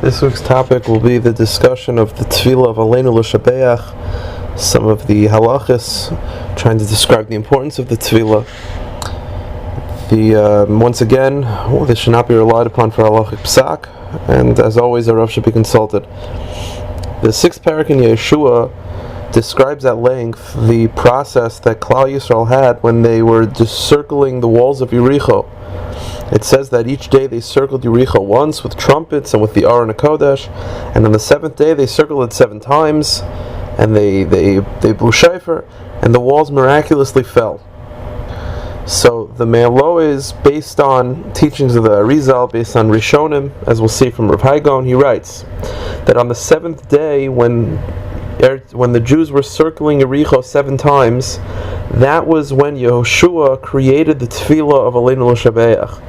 This week's topic will be the discussion of the tefillah of Aleinu L'Shabeach, some of the halachas, trying to describe the importance of the tefillah. Once again, this should not be relied upon for halachic psak, and as always, a rav should be consulted. The sixth parak in Yeshua describes at length the process that Klal Yisrael had when they were just circling the walls of Yericho. It says that each day they circled Yericho once with trumpets and with the Aron HaKodesh, and on the seventh day they circled it 7 times, and they blew shofar, and the walls miraculously fell. So the Me'alo is based on teachings of the Arizal, based on Rishonim, as we'll see from Rav Haigon. He writes that on the 7th day when the Jews were circling Yericho 7 times, that was when Yehoshua created the tefillah of Aleinu L'Shabeach.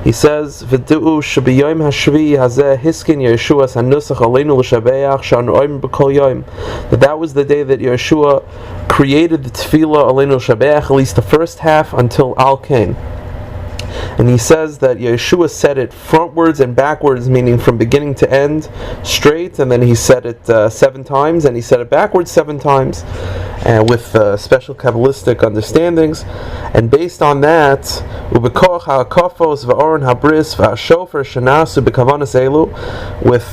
He says, "V'du'u shebiyom hashvi hazeh hiskin Yeshua sanusach Aleinu L'Shabeach shanu oim b'kol yom." That was the day that Yeshua created the tefillah Aleinu L'Shabeach, at least the first half until Al Kain. And he says that Yeshua said it frontwards and backwards, meaning from beginning to end, straight, and then he said it 7 times, and he said it backwards 7 times, with special Kabbalistic understandings. And based on that, with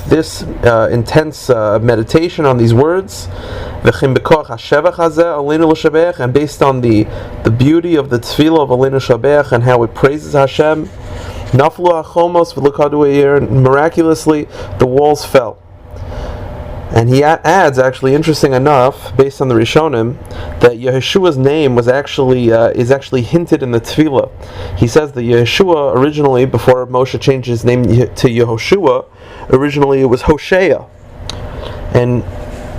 this intense meditation on these words, and based on the beauty of the tefillah of Aleinu L'Shabeach and how it praises Hashem, miraculously the walls fell. And he adds, actually interesting enough, based on the Rishonim, that Yeshua's name was is actually hinted in the tefillah. He says that Yeshua originally, before Moshe changed his name to Yehoshua, originally it was Hosea, and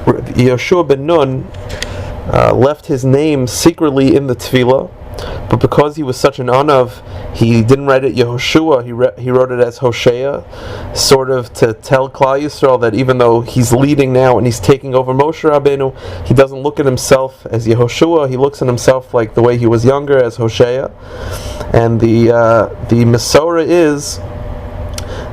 Yeshua ben Nun left his name secretly in the tefillah, but because he was such an anav, he didn't write it Yehoshua, he wrote it as Hosea, sort of to tell Klal Yisrael that even though he's leading now and he's taking over Moshe Rabbeinu, he doesn't look at himself as Yehoshua, he looks at himself like the way he was younger, as Hosea. And the Masorah is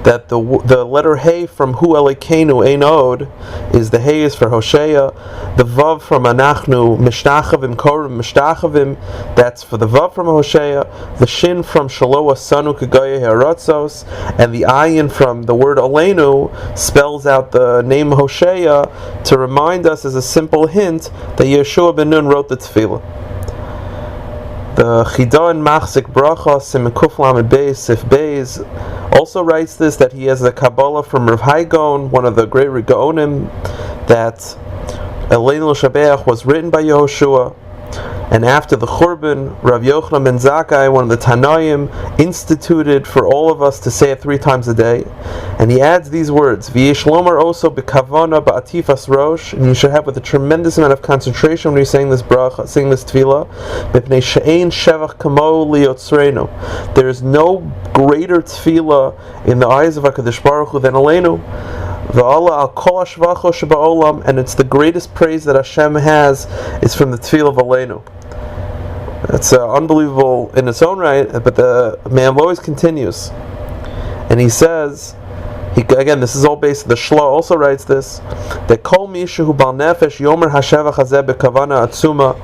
that the letter Hey from Hu Elokeinu Ein Od is the Hey is for Hosea, the Vav from Anachnu Mishtachavim Korim Mishtachavim, that's for the Vav from Hosea, the Shin from Shalo Asanu Kagaya Haratzos, and the Ayin from the word Aleinu spells out the name Hosea to remind us as a simple hint that Yeshua ben Nun wrote the Tefillah. The Chidah and Machzik Bracha Simekuf Lamed Beis Sif Beis also writes this, that he has a Kabbalah from Rav Haigon, one of the great Gaonim, that Aleinu L'Shabeach was written by Yehoshua, and after the Churban, Rav Yochanan ben Zakkai, one of the Tanaim, instituted for all of us to say it 3 times a day. And he adds these words, V'yesh lomar also b'kavana ba'atifas rosh, and you should have with a tremendous amount of concentration when you're saying this bracha, saying this tefillah, mipnei she'ein shevach kamo liyotzreinu. There is no greater tefillah in the eyes of HaKadosh Baruch Hu than Aleinu. And it's the greatest praise that Hashem has is from the tefillah of Aleinu. It's unbelievable in its own right, but the man always continues, and he says, again, this is all based. The Shla also writes this, that Kol Mishu Bal Nefesh Yomer Hashevach Hazeh Bekavana Atzuma,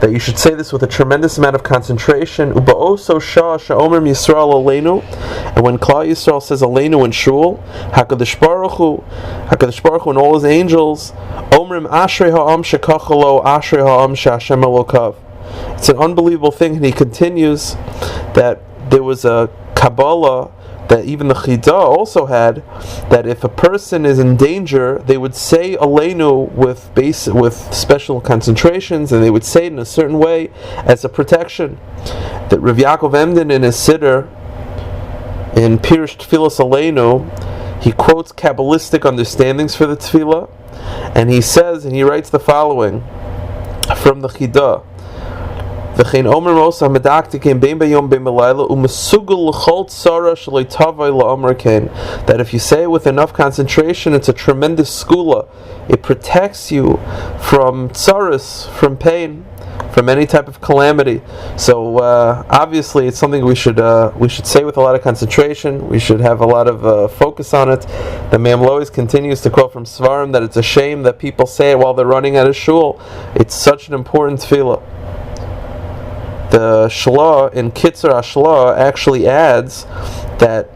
that you should say this with a tremendous amount of concentration. Uba'oso Shah Sha'omer Yisrael Aleinu, and when Klal Yisrael says Aleinu in Shul, HaKadosh Baruch Hu and all His angels, Omrim Ashrei Ha'am Shekachalo Ashrei Ha'am She'Hashem Elokav. It's an unbelievable thing, and he continues that there was a Kabbalah that even the Chidah also had, that if a person is in danger, they would say Aleinu with special concentrations, and they would say it in a certain way as a protection. That Rav Yaakov Emden in his Siddur, in Pirush Tfilas Aleinu, he quotes Kabbalistic understandings for the Tefillah, and he says, and he writes the following from the Chidah, that if you say it with enough concentration, it's a tremendous skula. It protects you from tsaras, from pain. from any type of calamity. So obviously, it's something we should say with a lot of concentration. We should have a lot of focus on it. The Me'am Lois continues to quote from Svarim that it's a shame that people say it while they're running out of shul. It's such an important tefillah. The Shlah in Kitzur HaShlah actually adds that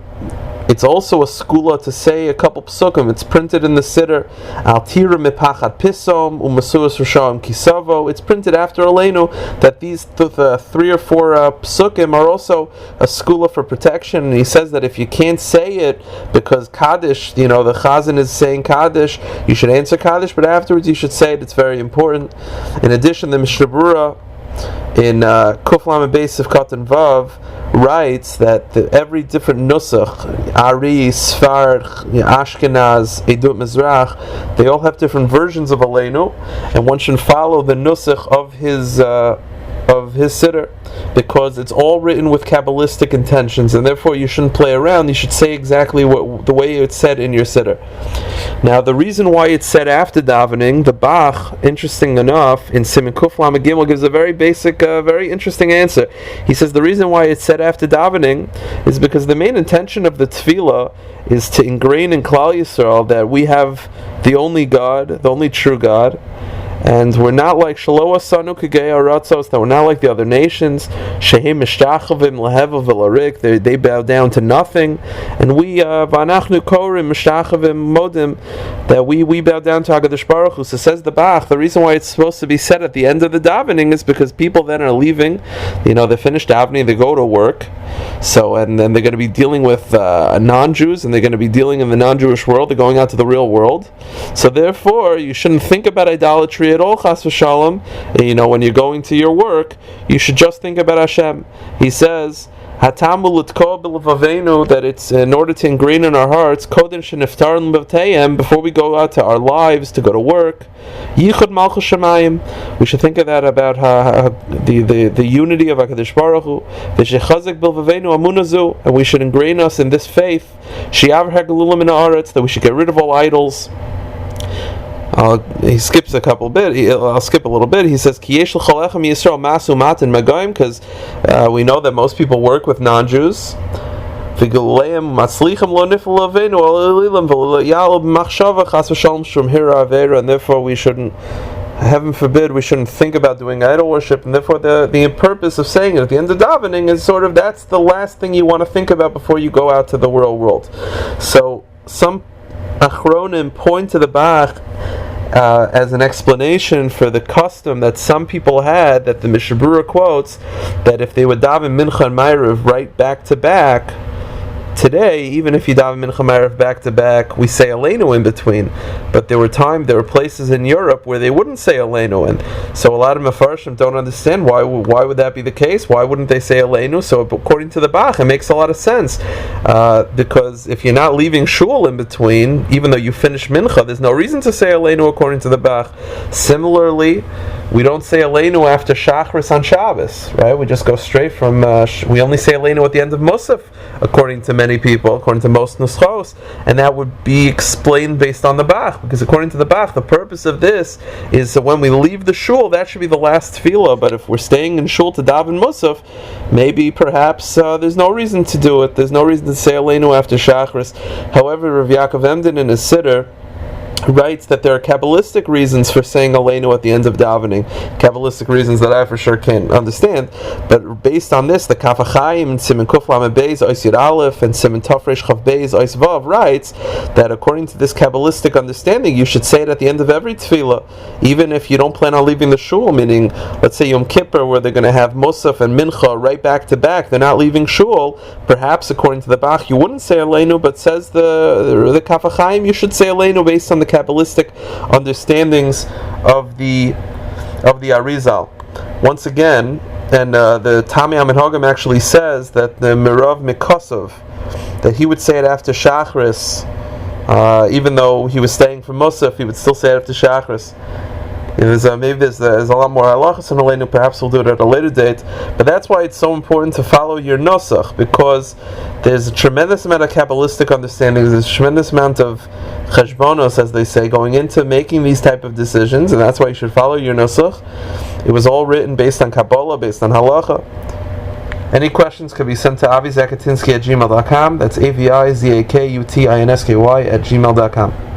it's also a skula to say a couple psukim. It's printed in the Siddur. Al tira mipachat pisom umasuas risham kisavo. It's printed after Aleinu that these 3 or 4 psukim are also a skula for protection. And he says that if you can't say it because Kaddish, the Chazan is saying Kaddish, you should answer Kaddish, but afterwards you should say it. It's very important. In addition, the Mishnah Berurah in Kuf Lamed Beis of Katan Vav writes that every different nusach, Ari, Sfard, Ashkenaz, Edut Mizrach, they all have different versions of Aleinu, and one should follow the nusach of his siddur, because it's all written with Kabbalistic intentions, and therefore you shouldn't play around. You should say exactly the way it's said in your siddur. Now, the reason why it's said after davening, the Bach, interesting enough, in Siman Kuf Lamed Gimel gives a very basic, very interesting answer. He says the reason why it's said after davening is because the main intention of the tefillah is to ingrain in Klal Yisrael that we have the only God, the only true God, and we're not like Shaloah Sanu Kegei Aratzos, that we're not like the other nations. Shehem Mishtachavim Lehevav V'Larik, they bow down to nothing, and we V'anachnu Korim Mishtachavim Modim, that we bow down to Hakadosh Baruch Hu. So says the Bach, the reason why it's supposed to be said at the end of the davening is because people then are leaving. They finish davening, they go to work. So, and then they're going to be dealing with non-Jews, and they're going to be dealing in the non-Jewish world. They're going out to the real world. So therefore, you shouldn't think about idolatry at all, chas v'shalom. When you're going to your work, you should just think about Hashem. He says, that it's in order to ingrain in our hearts, before we go out to our lives to go to work, Yichud Malchus Shemayim. We should think of that about the unity of HaKadosh Baruch Hu, and we should ingrain us in this faith, that we should get rid of all idols. He skips a couple bit. I'll skip a little bit. He says, because we know that most people work with non-Jews. And therefore we shouldn't, heaven forbid, we shouldn't think about doing idol worship. And therefore the purpose of saying it at the end of davening is sort of, that's the last thing you want to think about before you go out to the real world. So some Achronim point to the Bach as an explanation for the custom that some people had, that the Mishnah Berurah quotes, that if they would daven Mincha and Ma'ariv right back to back, today, even if you daven Mincha Ma'ariv back to back, we say Aleinu in between. But there were places in Europe where they wouldn't say Aleinu, and so a lot of Mefarshim don't understand why would that be the case. Why wouldn't they say Aleinu? So according to the Bach, it makes a lot of sense, because if you're not leaving shul in between, even though you finish Mincha, there's no reason to say Aleinu according to the Bach. Similarly, we don't say Aleinu after Shachris on Shabbos, right? We just go straight from, we only say Aleinu at the end of Musaf, according to many people, according to most Nuschos, and that would be explained based on the Bach, because according to the Bach, the purpose of this is that when we leave the shul, that should be the last tefillah, but if we're staying in shul to daven Musaf, maybe perhaps there's no reason to do it, there's no reason to say Aleinu after Shachris. However, Rav Yaakov Emden in his Siddur writes that there are Kabbalistic reasons for saying Aleinu at the end of davening, Kabbalistic reasons that I for sure can't understand, but based on this, the Kaf HaChaim and Siman Kuf Lamed Beis Ois Yud Aleph and Siman Tafresh Chav Beis Ois Vav writes that according to this Kabbalistic understanding, you should say it at the end of every tefillah, even if you don't plan on leaving the shul, meaning, let's say Yom Kippur, where they're going to have Musaf and Mincha right back to back, they're not leaving shul, perhaps according to the Bach, you wouldn't say Aleinu, but says the Kaf HaChaim, you should say Aleinu based on the Kabbalistic understandings of the Arizal. Once again, and the Tami HaMenhagim actually says that the Mirav Mikosov, that he would say it after Shachris, even though he was staying from Musaf, he would still say it after Shachris. There's a lot more halachas in Aleinu. Perhaps we'll do it at a later date. But that's why it's so important to follow your nusach, because there's a tremendous amount of Kabbalistic understanding. There's a tremendous amount of cheshbonos, as they say, going into making these type of decisions, and that's why you should follow your nusach. It was all written based on Kabbalah, based on Halacha. Any questions could be sent to avizakutinsky@gmail.com. That's avizakutinsky@gmail.com.